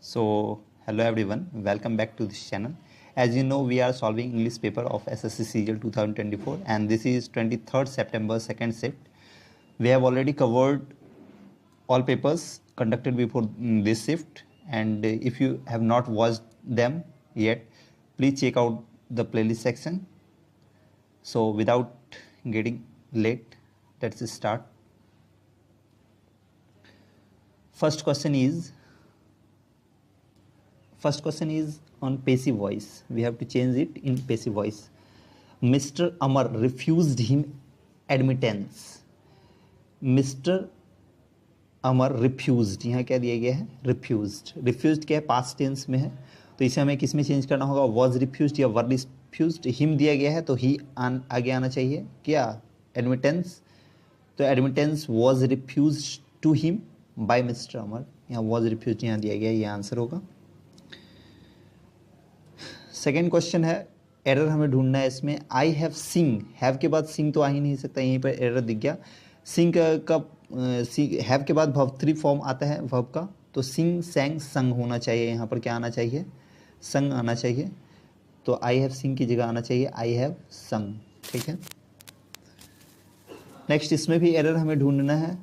So, hello everyone, welcome back to this channel. As you know, we are solving English paper of SSC CGL 2024 and this is 23rd September second shift. We have already covered all papers conducted before this shift, and if you have not watched them yet, please check out the playlist section. So, without getting late, let's start. First question is on passive voice. We have to change it in passive voice. Mr. Amar refused him admittance. Mr. Amar refused, यहाँ क्या दिया गया है? Refused. Refused क्या है? Past tense में है, तो इसे हमें किस में चेंज करना होगा? वॉज रिफ्यूज्ड या वर रिफ्यूज्ड. हिम दिया गया है तो ही आगे आना चाहिए. क्या? एडमिटेंस. तो admittance was refused to him by mister Amar. यहाँ वॉज रिफ्यूज्ड यहाँ दिया गया है, ये आंसर होगा. सेकेंड क्वेश्चन है, एरर हमें ढूंढना है इसमें. आई हैव सिंग, हैव के बाद सिंग तो आ ही नहीं सकता, यहीं पर एरर दिख गया. सिंग का हैव के बाद वर्ब 3 फॉर्म आता है वर्ब का, तो सिंग सैंग संग होना चाहिए. यहाँ पर क्या आना चाहिए? संग आना चाहिए. तो आई हैव सिंग की जगह आना चाहिए आई हैव संग. ठीक है. नेक्स्ट इसमें भी एरर हमें ढूंढना है.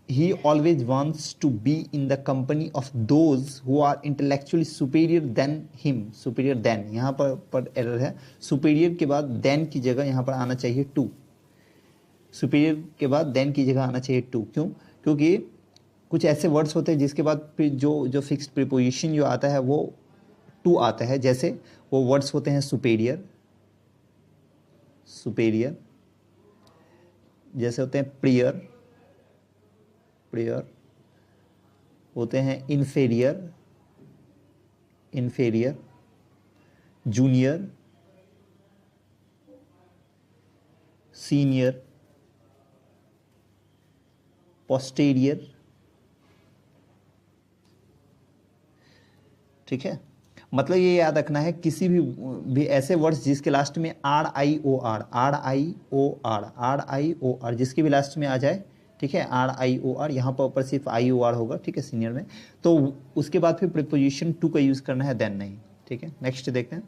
He always wants to be in the company of those who are intellectually superior than him. Superior than यहाँ पर एरर है. सुपीरियर के बाद देन की जगह यहाँ पर आना चाहिए टू. सुपीरियर के बाद देन की जगह आना चाहिए टू. क्यों? क्योंकि कुछ ऐसे वर्ड्स होते हैं जिसके बाद फिर जो फिक्स्ड प्रीपोजिशन जो आता है वो टू आता है. जैसे वो वर्ड्स होते हैं सुपीरियर, सुपीरियर. जैसे होते हैं प्रियर, प्रियर. होते हैं inferior, inferior. Junior, senior, posterior. ठीक है. मतलब ये याद रखना है, किसी भी ऐसे वर्ड्स जिसके लास्ट में R I O R, R I O R, R I O R, जिसके भी लास्ट में आ जाए. ठीक है. आर आई ओ आर, यहाँ पर सिर्फ आई ओ आर होगा. ठीक है. सीनियर में तो उसके बाद फिर प्रीपोजिशन टू का यूज करना है, देन नहीं. ठीक है. नेक्स्ट देखते हैं.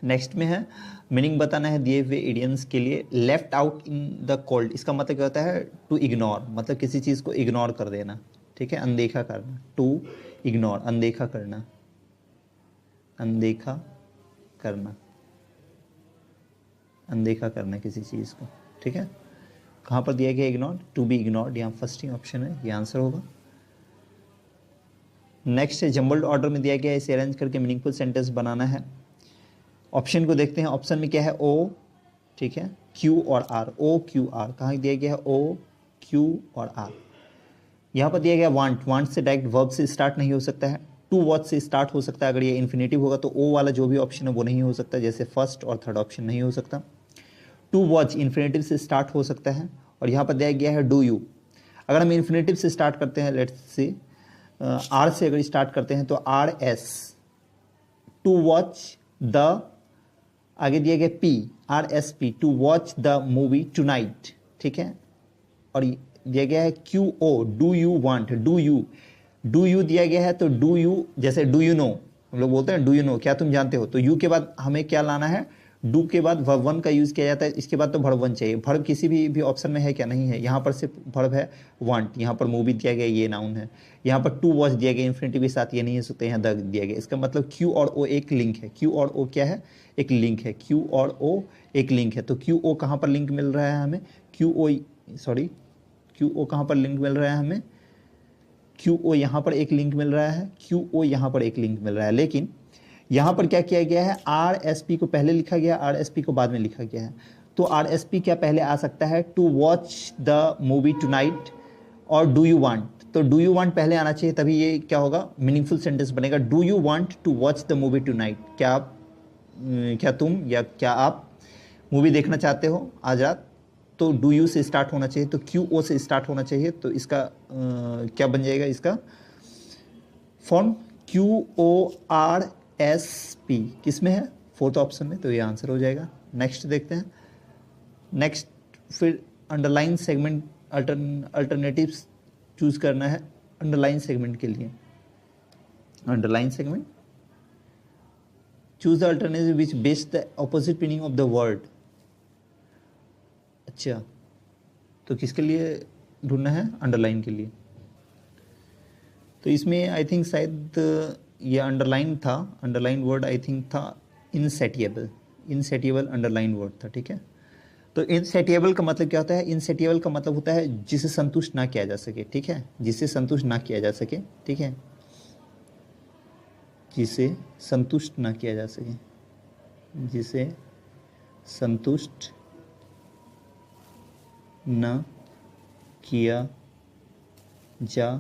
नेक्स्ट में है मीनिंग बताना है दिए हुए इडियम्स के लिए. Left out in the cold, इसका मतलब क्या होता है? टू इग्नोर, मतलब किसी चीज़ को इग्नोर कर देना. ठीक है. अनदेखा करना. टू इग्नोर, अनदेखा करना, अनदेखा करना, अनदेखा करना किसी चीज़ को. ठीक है. कहाँ पर दिया गया इग्नोर? To be ignored. यहाँ फर्स्ट ही ऑप्शन है, ये आंसर होगा. नेक्स्ट है जम्बल्ड ऑर्डर में दिया गया है, इसे अरेंज करके मीनिंगफुल सेंटेंस बनाना है. ऑप्शन को देखते हैं. ऑप्शन में क्या है? ओ, ठीक है, क्यू और आर. ओ क्यू आर कहाँ दिया गया है? ओ क्यू और आर. यहाँ पर दिया गया want. Want say direct verb से स्टार्ट नहीं हो सकता है. टू वॉच से स्टार्ट हो सकता है. अगर ये इन्फिनेटिव होगा तो ओ वाला जो भी ऑप्शन है वो नहीं हो सकता, जैसे फर्स्ट और थर्ड ऑप्शन नहीं हो सकता. टू वॉच इन्फिनेटिव से स्टार्ट हो सकता है. और यहाँ पर दिया गया है डू यू. अगर हम इन्फिनेटिव से स्टार्ट करते हैं, लेट्स से आर से अगर स्टार्ट करते हैं तो R S. To watch the, आगे दिया गया P, R S P, to watch the movie tonight. ठीक है. और दिया गया है Q O, do you want. Do you, do you दिया गया है तो डू यू, जैसे डू यू नो, हम लोग बोलते हैं डू यू नो, क्या तुम जानते हो. तो यू के बाद हमें क्या लाना है? डू के बाद वर्ब वन का यूज किया जाता है. इसके बाद तो वर्ब वन चाहिए. वर्ब किसी भी ऑप्शन में है क्या? नहीं है. यहाँ पर सिर्फ वर्ब है वांट. यहाँ पर मूवी दिया गया, ये नाउन है. यहाँ पर टू वॉच दिया गया इन्फिनिटिव के साथ, ये नहीं हो सकता. यहाँ द दिया गया. इसका मतलब क्यू और ओ एक लिंक है. क्यू और ओ क्या है? एक लिंक है. क्यू और ओ एक लिंक है. तो क्यू ओ कहाँ पर लिंक मिल रहा है हमें? क्यू ओ कहाँ पर लिंक मिल रहा है हमें? क्यू ओ यहाँ पर एक लिंक मिल रहा है. क्यू ओ यहाँ पर एक लिंक मिल रहा है. लेकिन यहाँ पर क्या किया गया है? आर एस पी को पहले लिखा गया, आर एस पी को बाद में लिखा गया है. तो आर एस पी क्या पहले आ सकता है? To watch the movie tonight और डू यू वांट. तो डू यू वांट पहले आना चाहिए, तभी ये क्या होगा? मीनिंगफुल सेंटेंस बनेगा. Do you want to watch the movie tonight. क्या तुम या क्या आप मूवी देखना चाहते हो आज रात? तो डू यू से स्टार्ट होना चाहिए, तो क्यू ओ से स्टार्ट होना चाहिए. तो इसका क्या बन जाएगा? इसका form Q O R S P किस में है? फोर्थ ऑप्शन में. तो ये आंसर हो जाएगा. नेक्स्ट देखते हैं. नेक्स्ट फिर अंडरलाइन सेगमेंट अल्टरनेटिव्स चूज करना है अंडरलाइन सेगमेंट के लिए. Underline segment, choose the alternative which base the opposite meaning of the word. अच्छा, तो किसके लिए ढूंढना है? अंडरलाइन के लिए। तो इसमें आई थिंक शायद ये अंडरलाइन था, अंडरलाइन वर्ड आई थिंक था इनसेटिएबल, इनसेटिएबल अंडरलाइन वर्ड था, ठीक है। तो इनसेटिएबल का मतलब क्या होता है? इनसेटिएबल का मतलब होता है जिसे संतुष्ट ना किया जा सके, ठीक है, जिसे संतुष्ट ना किया जा सके, ठीक है, जिसे संतुष्ट ना किया जा सके, जिसे संतुष्ट न किया जा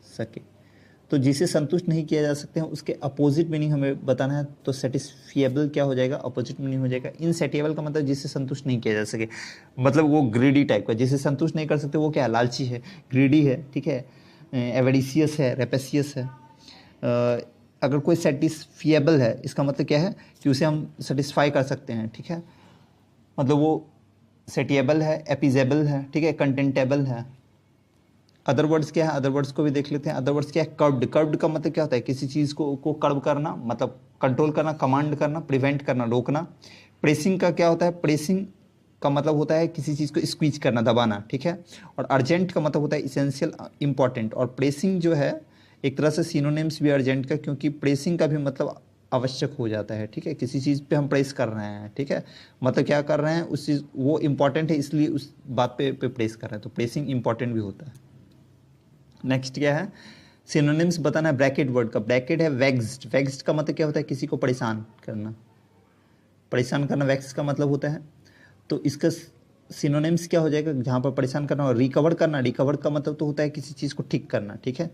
सके। तो जिसे संतुष्ट नहीं किया जा सकते हैं उसके अपोजिट मीनिंग हमें बताना है। तो सेटिस्फिएबल क्या हो जाएगा? अपोजिट मीनिंग हो जाएगा। इनसेटिएबल का मतलब जिसे संतुष्ट नहीं किया जा सके, मतलब वो ग्रीडी टाइप का, जिसे संतुष्ट नहीं कर सकते वो क्या है? लालची है, ग्रीडी है, ठीक है, एवेडिसियस है, रेपेसियस है। अगर कोई सेटिस्फिएबल है इसका मतलब क्या है? कि उसे हम सेटिस्फाई कर सकते हैं, ठीक है, मतलब वो सेटिएबल है, एपिजेबल है, ठीक है, कंटेंटेबल है। अदर वर्ड्स क्या है? अदर वर्ड्स को भी देख लेते हैं। अदर वर्ड्स क्या है? कर्व्ड। कर्व्ड का मतलब क्या होता है? किसी चीज़ को कर्व करना, मतलब कंट्रोल करना, कमांड करना, प्रिवेंट करना, रोकना। प्रेसिंग का क्या होता है? प्रेसिंग का मतलब होता है किसी चीज़ को स्क्वीज करना, दबाना, ठीक है। और अर्जेंट का मतलब होता है इसेंशियल, इंपॉर्टेंट। और प्रेसिंग जो है एक तरह से सिनोनिम्स भी अर्जेंट का, क्योंकि प्रेसिंग का भी मतलब आवश्यक हो जाता है, ठीक है, किसी चीज़ पे हम प्रेस कर रहे हैं, ठीक है, मतलब क्या कर रहे हैं उस चीज़, वो इंपॉर्टेंट है इसलिए उस बात पे प्रेस कर रहे हैं, तो प्रेसिंग इंपॉर्टेंट भी होता है। नेक्स्ट क्या है? सिनोनिम्स बताना है ब्रैकेट वर्ड का। ब्रैकेट है वेक्स्ड। वेक्स्ड का मतलब क्या होता है? किसी को परेशान करना, परेशान करना वेक्स का मतलब होता है। तो इसका सिनोनिम्स क्या हो जाएगा जहाँ पर परेशान करना? और रिकवर करना। रिकवर का मतलब तो होता है किसी चीज़ को ठीक करना, ठीक है,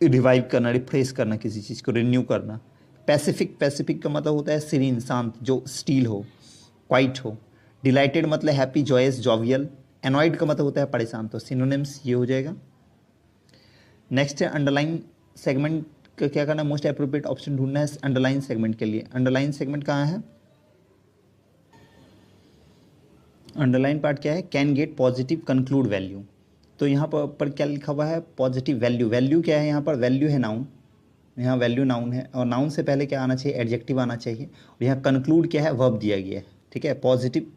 रिवाइव करना, रिफ्रेश करना, किसी चीज़ को रिन्यू करना। पैसिफिक। पैसिफिक का मतलब होता है सीरीन, शांत, जो स्टील हो, क्वाइट हो। डिलाइटेड मतलब हैप्पी, जॉयस, जॉवियल। एनॉयड का मतलब होता है परेशान। तो सिनोनिम्स ये हो जाएगा। नेक्स्ट है अंडरलाइन सेगमेंट का क्या करना है? मोस्ट एप्रोप्रिएट ऑप्शन ढूंढना है अंडरलाइन सेगमेंट के लिए। अंडरलाइन सेगमेंट कहाँ है? अंडरलाइन पार्ट क्या है? Can get positive conclude value. तो यहाँ पर क्या लिखा हुआ है? Positive value. वैल्यू क्या है यहाँ पर? वैल्यू है नाउन, यहाँ वैल्यू नाउन है, और नाउन से पहले क्या आना चाहिए? एडजेक्टिव आना चाहिए। और यहाँ कंक्लूड क्या है? वर्ब दिया गया है, ठीक है। पॉजिटिव,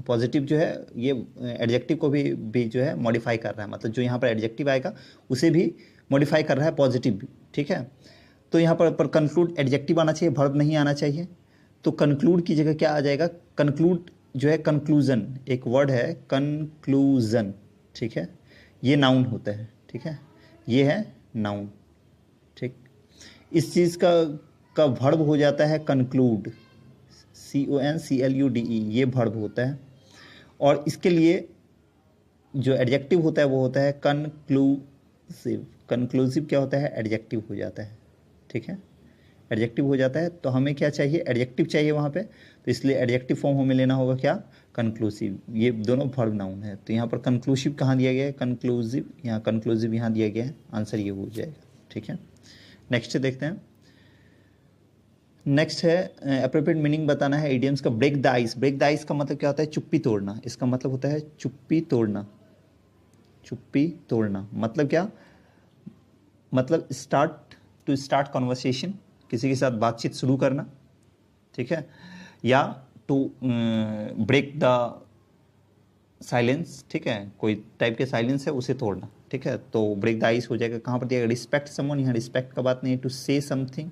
पॉजिटिव जो है ये एडजेक्टिव को भी जो है मॉडिफाई कर रहा है, मतलब जो यहाँ पर एडजेक्टिव आएगा उसे भी मॉडिफाई कर रहा है, पॉजिटिव भी, ठीक है। तो यहाँ पर कंक्लूड एडजेक्टिव आना चाहिए, वर्ब नहीं आना चाहिए। तो कंक्लूड की जगह क्या आ जाएगा? कंक्लूड जो है कंक्लूजन, एक वर्ड है कंक्लूजन, ठीक है, ये नाउन होता है, ठीक है, ये है नाउन, ठीक। इस चीज़ का वर्ब हो जाता है कंक्लूड, CONCLUDE, ये वर्ब होता है। और इसके लिए जो एडजेक्टिव होता है वो होता है कंक्लूसिव। कंक्लूसिव क्या होता है? एडजेक्टिव हो जाता है, ठीक है, एडजेक्टिव हो जाता है। तो हमें क्या चाहिए? एडजेक्टिव चाहिए वहाँ पे, तो इसलिए एडजेक्टिव फॉर्म हमें लेना होगा क्या? कंक्लूसिव। ये दोनों वर्ब नाउन है। तो यहाँ पर कंक्लूसिव कहाँ दिया गया है? कंक्लूसिव, यहाँ कंक्लूसिव यहाँ दिया गया है, आंसर ये हो जाएगा, ठीक है। नेक्स्ट देखते हैं। नेक्स्ट है एप्रोप्रिएट मीनिंग बताना है इडियम्स का। Break the ice. Break the ice का मतलब क्या होता है? चुप्पी तोड़ना। इसका मतलब होता है चुप्पी तोड़ना। चुप्पी तोड़ना मतलब क्या? मतलब स्टार्ट कॉन्वर्सेशन, किसी के साथ बातचीत शुरू करना, ठीक है, या टू ब्रेक द साइलेंस, ठीक है, कोई टाइप के साइलेंस है उसे तोड़ना, ठीक है। तो ब्रेक द आइस हो जाएगा। कहाँ पर दिया? रिस्पेक्ट समवन, यहाँ रिस्पेक्ट का बात नहीं है। To say something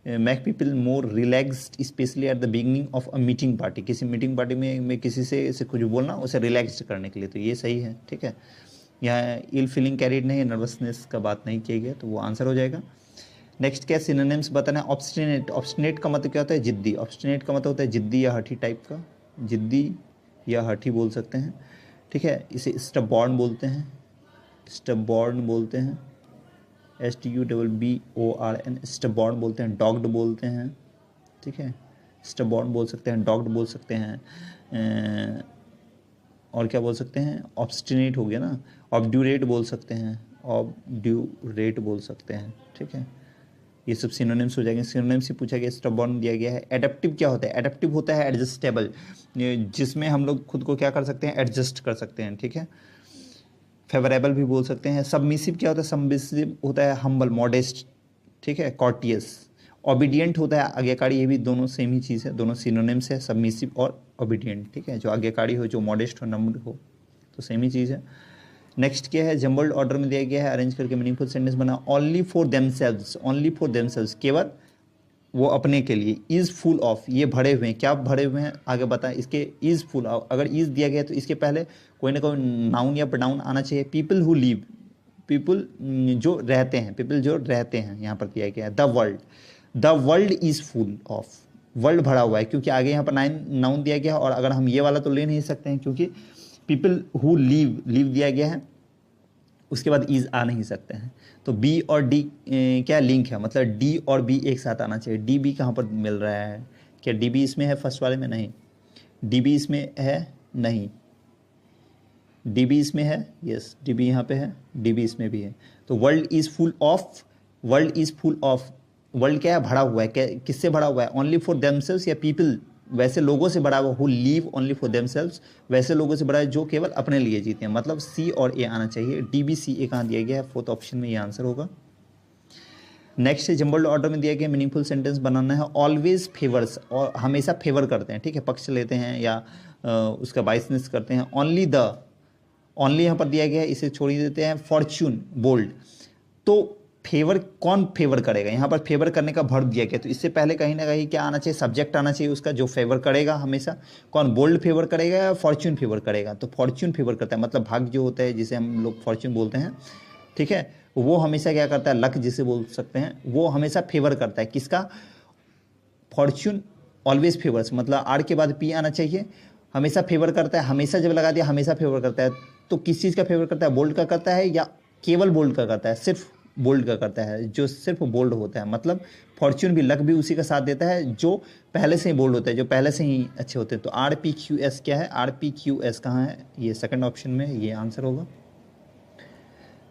make people more relaxed especially at the beginning of a meeting party. किसी मीटिंग पार्टी में किसी से कुछ बोलना, उसे रिलैक्स करने के लिए, तो ये सही है, ठीक है। यहाँ इल फीलिंग कैरिड नहीं, नर्वसनेस का बात नहीं किया गया, तो वो आंसर हो जाएगा। नेक्स्ट क्या? सिनोनिम्स बताना है। ऑब्स्टिनेट। ऑब्स्टिनेट का मतलब क्या होता है? जिद्दी। ऑब्स्टिनेट का मतलब होता है जिद्दी या हठी टाइप का, जिद्दी या हठी बोल सकते हैं, ठीक है। इसे स्टबॉर्न बोलते हैं, स्टबॉर्न बोलते हैं, STUBBORN, स्टबॉर्न बोलते हैं। डॉग्ड बोलते हैं, ठीक है, स्टबॉर्न बोल सकते हैं, डॉग्ड बोल सकते हैं, और क्या बोल सकते हैं? ऑब्स्टिनेट हो गया ना। ऑब्ड्यूरेट बोल सकते हैं, ऑब्ड्यूरेट बोल सकते हैं, ठीक है। ये सब सिनोनिम्स हो जाएंगे। सिनोनिम्स से पूछा गया, स्टबॉर्न दिया गया है। एडेप्टिव क्या होता है? एडेप्टिव होता है एडजस्टेबल, जिसमें हम लोग खुद को क्या कर सकते हैं? एडजस्ट कर सकते हैं, ठीक है। फेवरेबल भी बोल सकते हैं। सबमिसिव क्या होता है? सबमिसिव होता है हम्बल, मॉडेस्ट, ठीक है, कॉर्टियस। ओबीडियंट होता है आज्ञाकारी, ये भी दोनों सेम ही चीज़ है, दोनों सिनोनिम्स है, सबमिसिव और ओबीडियंट। ठीक है, जो आज्ञाकारी हो, जो मॉडेस्ट हो, नम्र हो, तो सेम ही चीज़ है। नेक्स्ट क्या है, जम्बल्ड ऑर्डर में दिया गया है, अरेंज करके मीनिंगफुल सेंटेंस बना। Only for themselves, only for themselves, केवल वो अपने के लिए। इज फुल ऑफ, ये भरे हुए हैं, क्या भरे हुए हैं आगे बताएं। इसके इज फुल ऑफ, अगर इज दिया गया तो इसके पहले कोई ना कोई नाउन या प्रोनाउन आना चाहिए। पीपल हु लिव, पीपल जो रहते हैं, पीपल जो रहते हैं, यहाँ पर दिया गया है the world, the world is full of, world भरा हुआ है, क्योंकि आगे यहाँ पर नाउन दिया गया है। और अगर हम ये वाला तो ले नहीं सकते हैं, क्योंकि पीपल हु लिव, लिव दिया गया है, उसके बाद इज आ नहीं सकते हैं। तो बी और डी क्या लिंक है, मतलब डी और बी एक साथ आना चाहिए। डी बी कहाँ पर मिल रहा है, क्या डी बी इसमें है फर्स्ट वाले में? नहीं। डी बी इसमें है? नहीं। डी बी इसमें है? यस, डी बी यहाँ पे है, डी बी इसमें भी है। तो world is full of, world is full of, world क्या है, भरा हुआ है। किससे भरा हुआ है? ओनली फॉर देमसेल्व्स या पीपल, वैसे लोगों से बड़ा हुआ, who leave only for themselves, वैसे लोगों से बड़ा है जो केवल अपने लिए जीते हैं। मतलब सी और ए आना चाहिए। डी बी सी ए कहाँ दिया गया है? फोर्थ ऑप्शन में ये आंसर होगा। नेक्स्ट है जम्बल्ड ऑर्डर में दिया गया मीनिंगफुल सेंटेंस बनाना है। ऑलवेज फेवर्स, और हमेशा फेवर करते हैं, ठीक है, पक्ष लेते हैं या उसका बाइसनेस करते हैं। ओनली द, ओनली यहाँ पर दिया गया है, इसे छोड़ ही देते हैं। फॉर्च्यून, बोल्ड, तो फेवर कौन फेवर करेगा, यहाँ पर फेवर करने का भर्ब दिया गया, तो इससे पहले कहीं ना कहीं क्या आना चाहिए, सब्जेक्ट आना चाहिए उसका, जो फेवर करेगा हमेशा। कौन, बोल्ड फेवर करेगा या फॉर्च्यून फेवर करेगा? तो फॉर्च्यून फेवर करता है, मतलब भाग्य जो होता है जिसे हम लोग फॉर्च्यून बोलते हैं, ठीक है, वो हमेशा क्या करता है, लक जिसे बोल सकते हैं, वो हमेशा फेवर करता है। किसका? फॉर्च्यून ऑलवेज फेवर्स, मतलब आर के बाद पी आना चाहिए। हमेशा फेवर करता है, हमेशा जब लगा दिया हमेशा फेवर करता है, तो किस चीज़ का फेवर करता है? बोल्ड का करता है या केवल बोल्ड का करता है? सिर्फ बोल्ड का करता है, जो सिर्फ बोल्ड होता है। मतलब फॉर्च्यून भी, लक भी उसी का साथ देता है जो पहले से ही बोल्ड होता है, जो पहले से ही अच्छे होते हैं। तो आर पी क्यू एस क्या है? आर पी क्यू एस कहाँ है? ये सेकंड ऑप्शन में, ये आंसर होगा।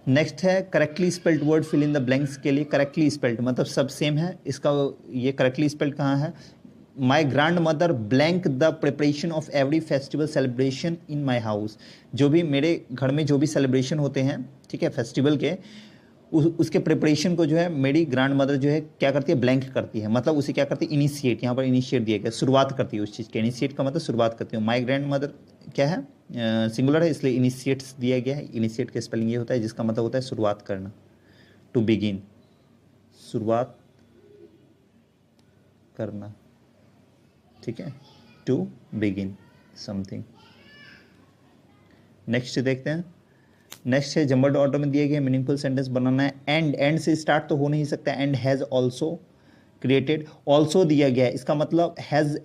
नेक्स्ट है correctly spelled word fill in the blanks के लिए। करेक्टली स्पेल्ड मतलब सब सेम है, इसका ये करेक्टली स्पेल्ड कहाँ है? My grand mother blank the preparation of every festival celebration in my house. जो भी मेरे घर में जो भी सेलिब्रेशन होते हैं, ठीक है, फेस्टिवल के, उसके प्रिपरेशन को जो है मेरी ग्रैंड मदर जो है क्या करती है? ब्लैंक करती है। मतलब उसे क्या करती है? इनिशिएट, यहाँ पर इनिशिएट दिया गया, शुरुआत करती है उस चीज़ के। इनिशिएट का मतलब शुरुआत करती है। माई ग्रैंड मदर क्या है? सिंगुलर है, इसलिए इनिशिएट्स दिया गया है। इनिशिएट का स्पेलिंग ये होता है, जिसका मतलब होता है शुरुआत करना, टू बिगिन, शुरुआत करना, ठीक है, टू बिगिन समथिंग। नेक्स्ट देखते हैं। नेक्स्ट है जम्बल्ड ऑर्डर में दिए गए मीनिंगफुल सेंटेंस बनाना है। एंड, एंड से स्टार्ट तो हो नहीं सकता। And has also created, also दिया गया है, इसका मतलब हैज़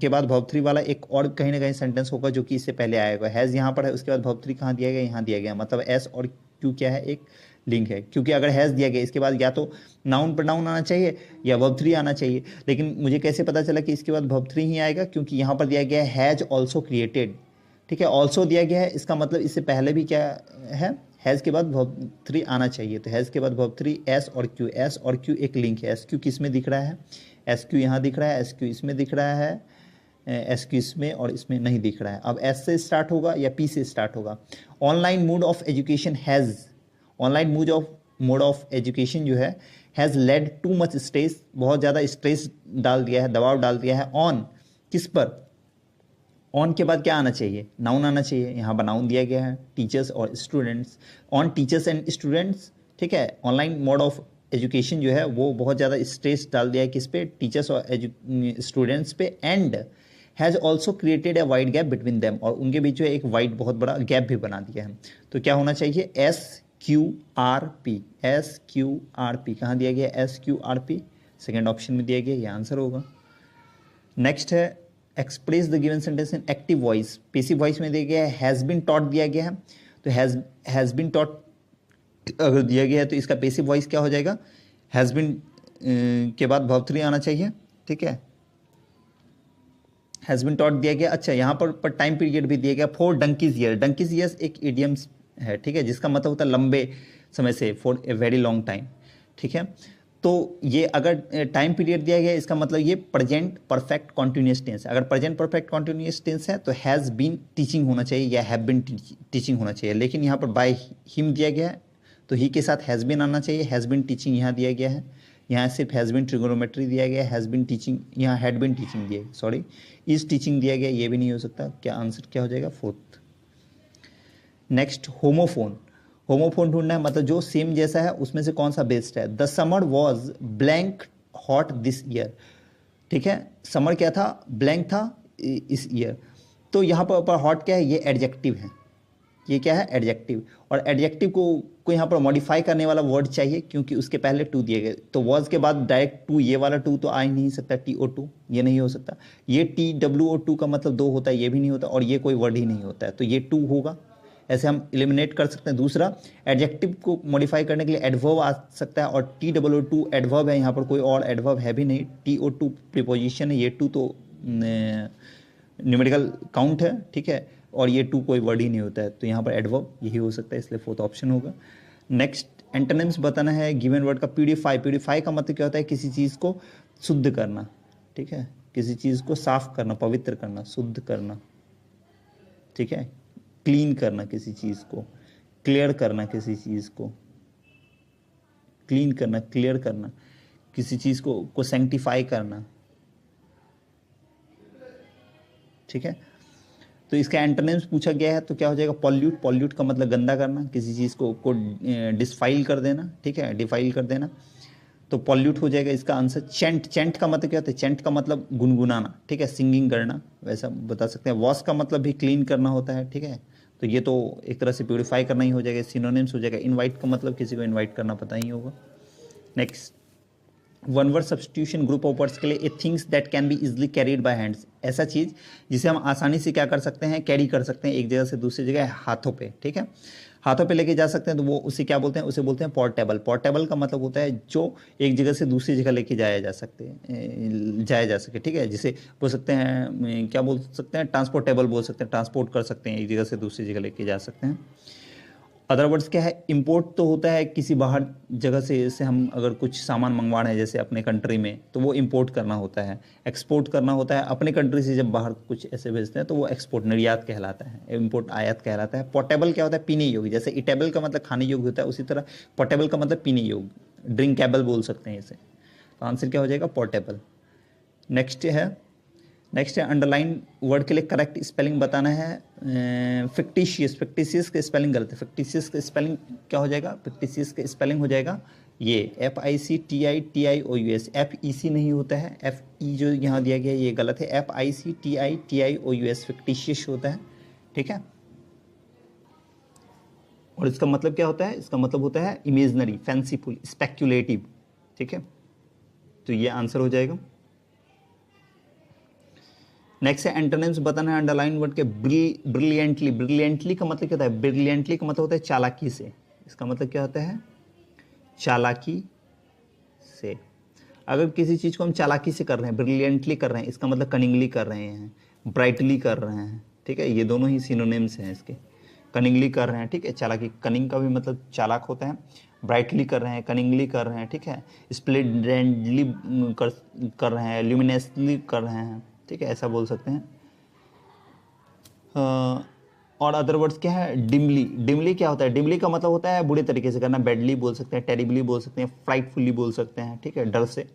के बाद वर्ब थ्री वाला एक और कहीं ना कहीं सेंटेंस होगा जो कि इससे पहले आएगा। हैज़ यहाँ पर है, उसके बाद वर्ब थ्री कहाँ दिया गया? यहाँ दिया गया। मतलब एस और क्यू क्या है? एक लिंक है, क्योंकि अगर हैज़ दिया गया इसके बाद या तो नाउन प्रोनाउन आना चाहिए या वर्ब थ्री आना चाहिए। लेकिन मुझे कैसे पता चला कि इसके बाद वर्ब थ्री ही आएगा? क्योंकि यहाँ पर दिया गया है हैज़ ऑल्सो क्रिएटेड, ठीक है, ऑल्सो दिया गया है, इसका मतलब इससे पहले भी क्या है? हैज़ के बाद वर्ब थ्री आना चाहिए। तो हैज़ के बाद वर्ब थ्री, एस और क्यू, एस और क्यू एक लिंक है। एस क्यू किस में दिख रहा है? एस क्यू यहाँ दिख रहा है, एस क्यू इसमें दिख रहा है, एस क्यू इसमें और इसमें नहीं दिख रहा है। अब एस से स्टार्ट होगा या पी से स्टार्ट होगा? Online mode of education has, online mode of education जो है has led too much stress, बहुत ज़्यादा स्ट्रेस डाल दिया है, दबाव डाल दिया है। ऑन किस पर? ऑन के बाद क्या आना चाहिए? नाउन आना चाहिए। यहाँ पर नाउन दिया गया है, टीचर्स और students. On teachers and students, ठीक है। ऑनलाइन मोड ऑफ एजुकेशन जो है वो बहुत ज़्यादा स्ट्रेस डाल दिया है किस पे? टीचर्स और स्टूडेंट्स पे। And has also created a wide gap between them, और उनके बीच में एक वाइड बहुत बड़ा गैप भी बना दिया है। तो क्या होना चाहिए? S Q R P, S Q R P कहाँ दिया गया? S Q R P second option में दिया गया, ये आंसर होगा। नेक्स्ट है express the given sentence in active voice. Passive voice में दिया गया है हैज़ बिन टॉट दिया गया है। तो हैज़ बिन टॉट अगर दिया गया है तो इसका पैसिव वॉइस क्या हो जाएगा? हैज़ बिन के बाद वर्ब थ्री आना चाहिए, ठीक है। हैज़ बिन टॉट दिया गया। अच्छा, यहाँ पर टाइम पीरियड भी दिया गया, for donkeys year. Donkeys years एक इडियम्स है, ठीक है, जिसका मतलब होता है लंबे समय से, for a very long time, ठीक है। तो ये अगर टाइम पीरियड दिया गया इसका मतलब ये प्रेजेंट परफेक्ट कॉन्टिन्यूस टेंस है। अगर प्रेजेंट परफेक्ट कॉन्टिन्यूस टेंस है तो हैज़ बीन टीचिंग होना चाहिए या हैव बीन टीचिंग होना चाहिए। लेकिन यहाँ पर बाय हिम दिया गया है तो ही के साथ हैज़ बीन आना चाहिए। हैज़ बीन टीचिंग यहाँ दिया गया है, यहाँ सिर्फ हैज़ बीन ट्रिगोनोमेट्री दिया गया है, हैज़ बीन टीचिंग, यहाँ हैड बीन टीचिंग दिया, सॉरी इज टीचिंग दिया गया, ये भी नहीं हो सकता। क्या आंसर क्या हो जाएगा? फोर्थ। Next homophone. होमोफोन ढूंढना है, मतलब जो सेम जैसा है उसमें से कौन सा बेस्ट है। The summer was blank hot this year, ठीक है, समर क्या था? ब्लैंक था इस ईयर। तो यहाँ पर हॉट क्या है? ये एडजेक्टिव है, ये क्या है? एडजेक्टिव। और एडजेक्टिव को यहाँ पर मॉडिफाई करने वाला वर्ड चाहिए, क्योंकि उसके पहले टू दिए गए। तो वॉज के बाद डायरेक्ट टू, ये वाला टू तो आ ही नहीं सकता, TO2 ये नहीं हो सकता। ये TWO2 का मतलब दो होता है, ये भी नहीं होता, और ये कोई वर्ड ही नहीं होता है, तो ये टू होगा। ऐसे हम एलिमिनेट कर सकते हैं। दूसरा, एडजेक्टिव को मॉडिफाई करने के लिए एडवर्ब आ सकता है, और TWO2 एडवर्ब है, यहाँ पर कोई और एडवर्ब है भी नहीं। TO2 प्रीपोजिशन है, ये टू तो न्यूमेरिकल काउंट है, ठीक है, और ये टू कोई वर्ड ही नहीं होता है, तो यहाँ पर एडवर्ब यही हो सकता है, इसलिए फोर्थ ऑप्शन होगा। नेक्स्ट, एंटोनिम्स बताना है गिवन वर्ड का। प्यूरिफाई, प्यूरिफाई का मतलब क्या होता है? किसी चीज़ को शुद्ध करना, ठीक है, किसी चीज़ को साफ करना, पवित्र करना, शुद्ध करना, ठीक है, क्लीन करना किसी चीज़ को, क्लियर करना किसी चीज़ को, क्लीन करना, क्लियर करना किसी चीज़ को सैंक्टिफाई करना, ठीक है। तो इसका एंटोनिम्स पूछा गया है, तो क्या हो जाएगा? पॉल्यूट। पॉल्यूट का मतलब गंदा करना, किसी चीज़ को डिसफाइल कर देना, ठीक है, डिफाइल कर देना, तो पॉल्यूट हो जाएगा इसका आंसर। चेंट, चेंट का मतलब क्या होता है? चेंट का मतलब गुनगुनाना, ठीक है, सिंगिंग करना, वैसा बता सकते हैं। वॉश का मतलब भी क्लीन करना होता है, ठीक है, तो ये तो एक तरह से प्यूरिफाई करना ही हो जाएगा, सिनोनिम्स हो जाएगा। इनवाइट का मतलब किसी को इनवाइट करना पता ही होगा। Next, one word substitution group of words के लिए, a things that can be easily carried by hands, ऐसा चीज़ जिसे हम आसानी से क्या कर सकते हैं? कैरी कर सकते हैं एक जगह से दूसरी जगह, हाथों पे, ठीक है, हाथों पे लेके जा सकते हैं, तो वो उसे क्या बोलते हैं? उसे बोलते हैं पोर्टेबल। पोर्टेबल का मतलब होता है जो एक जगह से दूसरी जगह लेके जाया जा सके, ठीक है, जिसे बोल सकते हैं, क्या बोल सकते हैं? ट्रांसपोर्टेबल बोल सकते हैं, ट्रांसपोर्ट कर सकते हैं, एक जगह से दूसरी जगह लेके जा सकते हैं। अदर वर्ड्स क्या है? इंपोर्ट तो होता है किसी बाहर जगह से, जैसे हम अगर कुछ सामान मंगवा रहे हैं जैसे अपने कंट्री में, तो वो इंपोर्ट करना होता है। एक्सपोर्ट करना होता है अपने कंट्री से, जब बाहर कुछ ऐसे भेजते हैं तो वो एक्सपोर्ट, निर्यात कहलाता है। इंपोर्ट आयात कहलाता है। पोर्टेबल क्या होता है? पीने योग्य। जैसे इटेबल का मतलब खाने योग्य होता है, उसी तरह पोर्टेबल का मतलब पीने योग्य, ड्रिंकेबल बोल सकते हैं इसे। तो आंसर क्या हो जाएगा? पोर्टेबल। नेक्स्ट है अंडरलाइन वर्ड के लिए करेक्ट स्पेलिंग बताना है। फिक्टिशियस, फिक्टिशियस का स्पेलिंग गलत है। फिक्टिशियस का स्पेलिंग क्या हो जाएगा? फिक्टिशियस का स्पेलिंग हो जाएगा ये FICTITIOUS। FEC नहीं होता है, FE जो यहाँ दिया गया है ये गलत है, FICTITIOUS फिक्टिशियस होता है, ठीक है। और इसका मतलब क्या होता है? इसका मतलब होता है इमेजनरी, फैंसीफुल, स्पेक्युलेटिव, ठीक है, तो ये आंसर हो जाएगा। नेक्स्ट है एंटोनिम्स बताना है अंडरलाइन वर्ड के। ब्रिलियंटली, ब्रिलियंटली का मतलब क्या होता है? ब्रिलियंटली का मतलब होता है चालाकी से। इसका मतलब क्या होता है? चालाकी से। अगर किसी चीज़ को हम चालाकी से कर रहे हैं, ब्रिलियंटली कर रहे हैं, इसका मतलब कनिंगली कर रहे हैं, ब्राइटली कर रहे हैं, ठीक है, ये दोनों ही सिनोनिम्स हैं इसके। कनिंगली कर रहे हैं, ठीक है, चालाकी, कनिंग का भी मतलब चालाक होता है। ब्राइटली कर रहे हैं, कनिंगली कर रहे हैं, ठीक है, स्प्लेंडेडली कर रहे हैं, ल्यूमिनसली कर रहे हैं, ठीक है, ऐसा बोल सकते हैं। और अदर वर्ड्स क्या है? डिमली। डिमली क्या होता है? डिमली का मतलब होता है बुरे तरीके से करना, बैडली बोल सकते हैं, टेरिबली बोल सकते हैं, फ्राइटफुली बोल सकते हैं, ठीक है, डर से।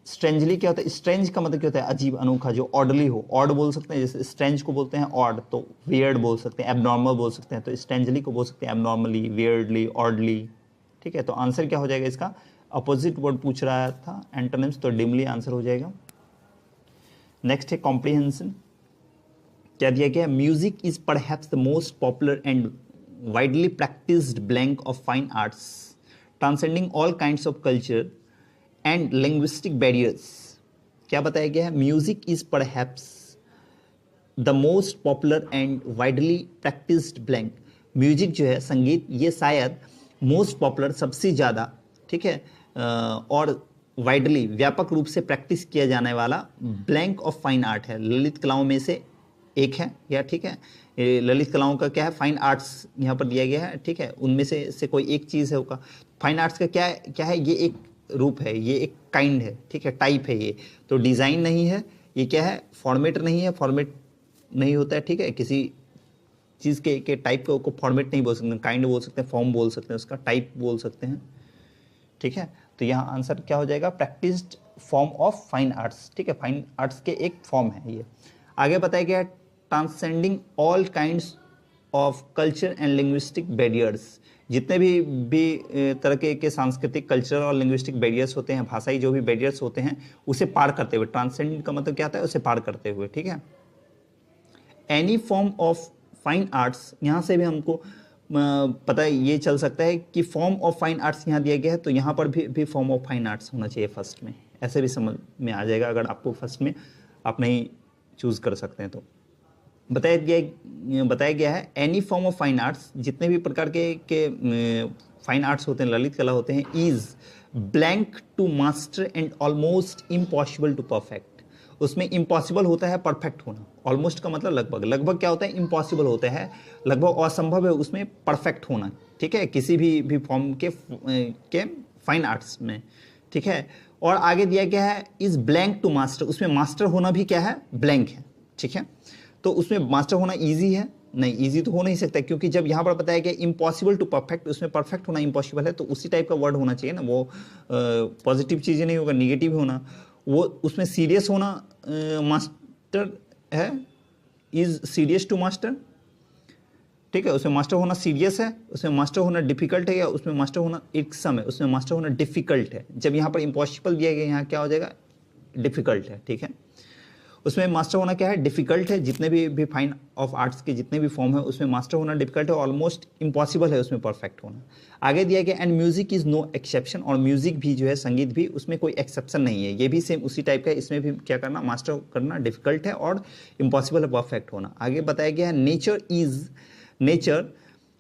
स्ट्रेंजली क्या होता है? स्ट्रेंज का मतलब क्या होता है? अजीब, अनोखा, जो ऑडली हो, ऑड बोल सकते हैं, जैसे स्ट्रेंज को बोलते हैं ऑड, तो वियर्ड बोल सकते हैं, एबनॉर्मल बोल सकते हैं, तो स्ट्रेंजली को बोल सकते हैं एबनॉर्मली, वियर्डली, ऑडली, ठीक है। तो आंसर क्या हो जाएगा इसका? अपोजिट वर्ड पूछ रहा था एंटोनिम्स, तो डिमली आंसर हो जाएगा। नेक्स्ट है कॉम्प्रिहेंशन। क्या दिया गया? Music is perhaps the most popular and widely practised blank of fine arts, transcending all kinds of culture and linguistic barriers. क्या बताया गया है? Music is perhaps the most popular and widely practised blank. Music जो है, संगीत, ये शायद most popular, सबसे ज़्यादा, ठीक है, और वाइडली, व्यापक रूप से प्रैक्टिस किया जाने वाला ब्लैंक ऑफ फाइन आर्ट है, ललित कलाओं में से एक है, या ठीक है, ललित कलाओं का क्या है? फाइन आर्ट्स यहाँ पर दिया गया है, ठीक है, उनमें से कोई एक चीज़ है होगा। फाइन आर्ट्स का क्या है? ये एक रूप है, ये एक काइंड है, ठीक है, टाइप है ये, तो डिज़ाइन नहीं है, ये क्या है? फॉर्मेट नहीं है, फॉर्मेट नहीं होता है, ठीक है, किसी चीज़ के टाइप को फॉर्मेट नहीं बोल सकते, काइंड बोल सकते हैं, फॉर्म बोल सकते हैं, उसका टाइप बोल सकते हैं, ठीक है। तो यहाँ आंसर क्या हो जाएगा, practised form of fine arts, ठीक है, फाइन आर्ट्स के एक फॉर्म है ये। आगे बताया गया transcending all kinds of culture and linguistic barriers, जितने भी तरह के सांस्कृतिक, कल्चर और लिंग्विस्टिक बैरियर्स होते हैं, भाषाई जो भी बैरियर्स होते हैं उसे पार करते हुए, ट्रांसेंड का मतलब क्या होता है, उसे पार करते हुए, ठीक है। Any form of fine arts, यहाँ से भी हमको पता है, ये चल सकता है कि फॉर्म ऑफ फाइन आर्ट्स यहाँ दिया गया है, तो यहाँ पर भी फॉर्म ऑफ फाइन आर्ट्स होना चाहिए फर्स्ट में, ऐसे भी समझ में आ जाएगा अगर आपको फर्स्ट में आप नहीं चूज कर सकते हैं तो। बताया गया है any form of fine arts, जितने भी प्रकार के फाइन आर्ट्स होते हैं, ललित कला होते हैं, is blank to master and almost impossible to perfect. उसमें इम्पॉसिबल होता है परफेक्ट होना, ऑलमोस्ट का मतलब लगभग, लगभग क्या होता है, इम्पॉसिबल होता है, लगभग असंभव है उसमें परफेक्ट होना, ठीक है, किसी भी फॉर्म के फाइन आर्ट्स में, ठीक है। और आगे दिया गया है इज ब्लैंक टू मास्टर, उसमें मास्टर होना भी क्या है, ब्लैंक है, ठीक है। तो उसमें मास्टर होना ईजी है, नहीं ईजी तो हो नहीं सकता, क्योंकि जब यहाँ पर बताया गया इम्पॉसिबल टू परफेक्ट, उसमें परफेक्ट होना इम्पॉसिबल है, तो उसी टाइप का वर्ड होना चाहिए ना, वो पॉजिटिव चीज़ें नहीं होगा, निगेटिव होना, वो उसमें सीरियस होना मास्टर है, इज सीरियस टू मास्टर, ठीक है, उसमें मास्टर होना सीरियस है, उसमें मास्टर होना डिफिकल्ट है, या उसमें मास्टर होना इक्सम है, उसमें मास्टर होना डिफिकल्ट है। जब यहाँ पर इम्पॉसिबल दिया गया, यहाँ क्या हो जाएगा, डिफिकल्ट है, ठीक है। उसमें मास्टर होना क्या है, डिफिकल्ट है, जितने भी फाइन ऑफ आर्ट्स के जितने भी फॉर्म है उसमें मास्टर होना डिफिकल्ट है, ऑलमोस्ट इम्पॉसिबल है उसमें परफेक्ट होना। आगे दिया गया and music is no exception, और म्यूजिक भी जो है, संगीत भी, उसमें कोई एक्सेप्शन नहीं है, ये भी सेम उसी टाइप का है, इसमें भी क्या करना, मास्टर करना डिफिकल्ट है और इम्पॉसिबल है परफेक्ट होना। आगे बताया गया है nature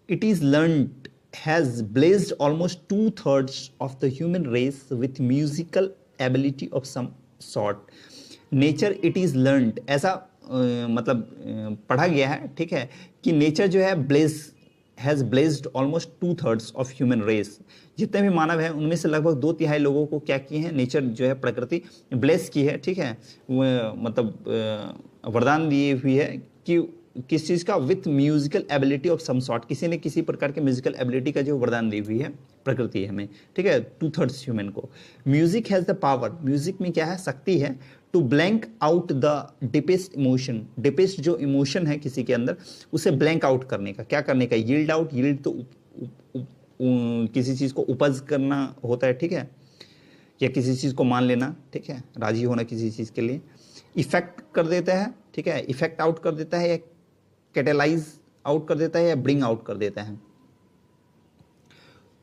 it is learned has blessed almost 2/3 of the human race with musical ability of some sort. Nature it is learned, ऐसा पढ़ा गया है, ठीक है, कि नेचर जो है has blessed almost 2/3 of human race, जितने भी मानव हैं उनमें से लगभग 2/3 लोगों को क्या किए हैं, नेचर जो है, प्रकृति ब्लेस की है, ठीक है, वरदान दिए हुई है कि किस चीज़ का, with musical ability of some sort, किसी ने किसी प्रकार के म्यूजिकल एबिलिटी का जो वरदान दी हुई है प्रकृति हमें, ठीक है, 2/3 ह्यूमन को। Music has the power, music में क्या है, शक्ति है, to blank out the deepest emotion, deepest जो इमोशन है किसी के अंदर, उसे ब्लैंक आउट करने का, क्या करने का, यील्ड आउट, यील्ड तो किसी चीज़ को उपज करना होता है, ठीक है, या किसी चीज़ को मान लेना, ठीक है, राजी होना किसी चीज़ के लिए। इफेक्ट कर देता है, ठीक है, इफेक्ट आउट कर देता है, या कैटेलाइज आउट कर देता है, या ब्रिंग आउट कर देता है।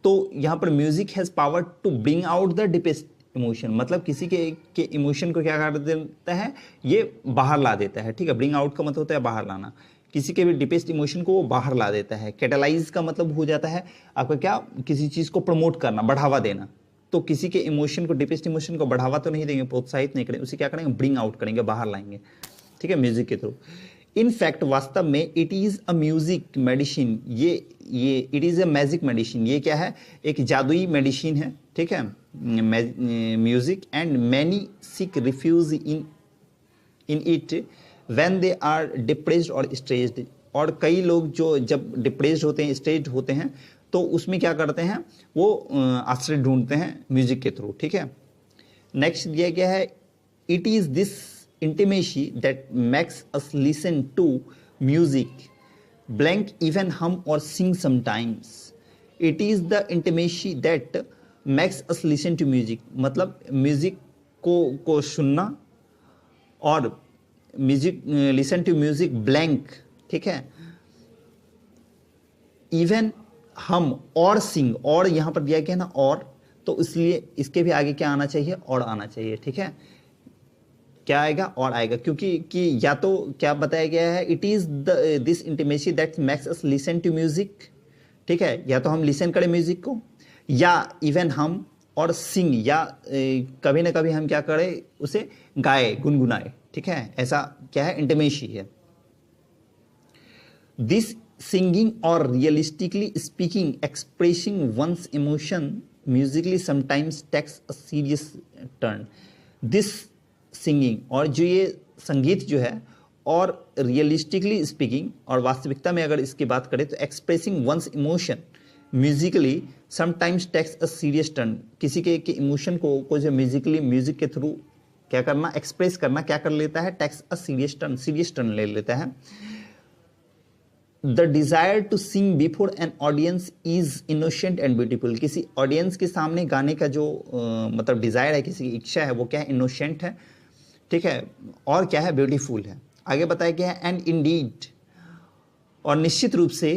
तो यहां पर music has power to bring out the deepest emotion, मतलब किसी के इमोशन को क्या कर देता है, ये बाहर ला देता है, ठीक है, ब्रिंग आउट का मतलब होता है बाहर लाना, किसी के भी डिपेस्ट इमोशन को वो बाहर ला देता है। कैटेलाइज का मतलब हो जाता है आपका क्या, किसी चीज़ को प्रमोट करना, बढ़ावा देना। तो किसी के इमोशन को, डिपेस्ट इमोशन को बढ़ावा तो नहीं देंगे, प्रोत्साहित नहीं करेंगे, उसे क्या करेंगे, ब्रिंग आउट करेंगे, बाहर लाएंगे, ठीक है, म्यूजिक के थ्रू। इनफैक्ट वास्तव में it is a music medicine, ये it is a magic medicine, ये क्या है, एक जादुई मेडिसिन है, ठीक है, music, and many seek refuge in it when they are depressed और स्ट्रेस्ड, और कई लोग जो जब डिप्रेस्ड होते हैं, स्ट्रेस्ड होते हैं, तो उसमें क्या करते हैं, वो आश्रय ढूंढते हैं म्यूजिक के थ्रू, ठीक है। नेक्स्ट दिया गया है it is this intimacy that makes us listen to music blank even hum or sing sometimes. It is the intimacy that makes us listen to music, मतलब म्यूजिक को सुनना और music, listen to music blank, ठीक है, even हम और सिंग, और यहाँ पर दिया गया ना और, तो इसलिए इसके भी आगे क्या आना चाहिए, और आना चाहिए, ठीक है, क्या आएगा, और आएगा, क्योंकि कि या तो क्या बताया गया है, it is this intimacy that makes us listen to music, ठीक है, या तो हम लिसन करें म्यूजिक को, या इवन हम और सिंग, या कभी ना कभी हम क्या करें, उसे गाए, गुनगुनाए, ठीक है, ऐसा क्या है, इंटीमेसी है। दिस सिंगिंग और realistically speaking expressing one's emotion musically sometimes takes a serious turn. This singing, और जो ये संगीत जो है, और रियलिस्टिकली स्पीकिंग, और वास्तविकता में अगर इसकी बात करें तो expressing one's emotion musically sometimes takes a serious turn. किसी के इमोशन को जो म्यूजिकली, म्यूजिक के थ्रू क्या करना, एक्सप्रेस करना, क्या कर लेता है, टेक्स अ सीरियस टर्न ले लेता है। The desire to sing before an audience is innocent and beautiful. किसी ऑडियंस के सामने गाने का जो मतलब डिजायर है, किसी की इच्छा है, वो क्या है, इनोसेंट है, ठीक है, और क्या है, ब्यूटीफुल है। आगे बताया गया है एंड इंडीड, और निश्चित रूप से,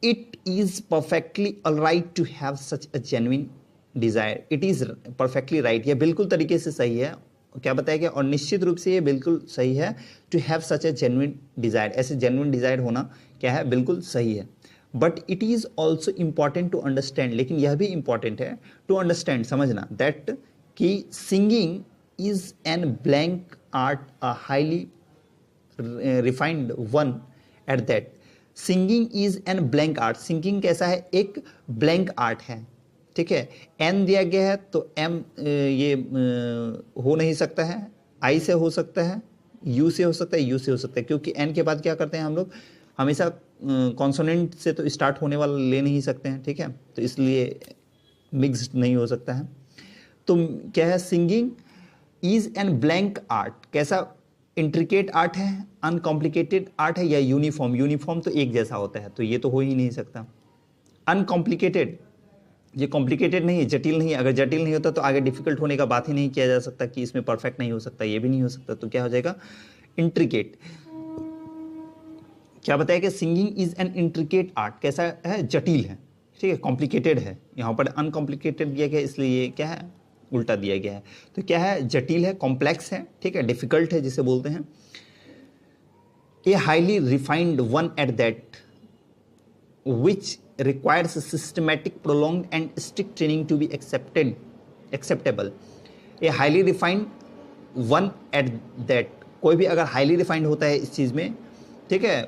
it is perfectly alright to have such a genuine desire. It is perfectly right, यह बिल्कुल तरीके से सही है। क्या बताया गया, और निश्चित रूप से ये बिल्कुल सही है, to have such a genuine desire, ऐसे जेन्युइन डिजायर होना क्या है, बिल्कुल सही है। But it is also important to understand, लेकिन यह भी इंपॉर्टेंट है टू अंडरस्टैंड, समझना, दैट कि singing is an blank art, a highly refined one at that. Singing is an blank art, singing कैसा है, एक ब्लैंक आर्ट है, ठीक है। एन दिया गया है तो एम ये हो नहीं सकता है, आई से हो सकता है, यू से हो सकता है, यू से हो सकता है, क्योंकि एन के बाद क्या करते हैं हम लोग, हमेशा कॉन्सोनेंट से तो स्टार्ट होने वाला ले नहीं सकते हैं, ठीक है, तो इसलिए मिक्स्ड नहीं हो सकता है। तो क्या है, singing is an blank art, कैसा, इंट्रिकेट आर्ट है, अनकॉम्प्लिकेटेड आर्ट है, या यूनिफॉर्म, यूनिफॉर्म तो एक जैसा होता है, तो ये तो हो ही नहीं सकता। अनकॉम्प्लिकेटेड, ये कॉम्प्लिकेटेड नहीं है, जटिल नहीं है, अगर जटिल नहीं होता तो आगे डिफिकल्ट होने का बात ही नहीं किया जा सकता कि इसमें परफेक्ट नहीं हो सकता, ये भी नहीं हो सकता, तो क्या हो जाएगा, इंट्रिकेट। क्या बताया कि singing is N intricate art, कैसा है, जटिल है, ठीक है, कॉम्प्लिकेटेड है, यहाँ पर अनकॉम्प्लिकेटेड दिया गया, इसलिए ये क्या है, उल्टा दिया गया है। तो क्या है, जटिल है, कॉम्प्लेक्स है, ठीक है, डिफिकल्ट है जिसे बोलते हैं। A highly refined one at that which requires a systematic, prolonged and strict training to be acceptable. A highly refined one at that, कोई भी अगर हाईली रिफाइंड होता है इस चीज़ में, ठीक है,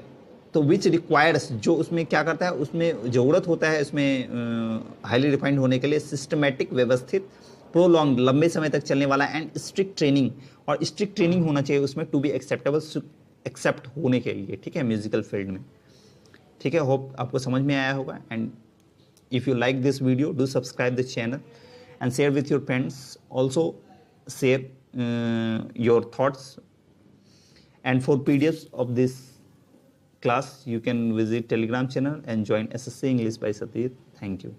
तो विच रिक्वायर्स, जो उसमें क्या करता है, उसमें ज़रूरत होता है, उसमें हाईली रिफाइंड होने के लिए सिस्टमेटिक, व्यवस्थित, प्रोलॉन्ग, लंबे समय तक चलने वाला, एंड स्ट्रिक्ट ट्रेनिंग, और स्ट्रिक्ट ट्रेनिंग होना चाहिए उसमें, टू बी एक्सेप्टेबल, एक्सेप्ट होने के लिए, ठीक है, म्यूजिकल फील्ड में, ठीक है। होप आपको समझ में आया होगा। And if you like this video, do subscribe this channel and share with your friends, also share your thoughts, and for PDFs of this class you can visit Telegram channel and join SSC English by Satir. Thank you.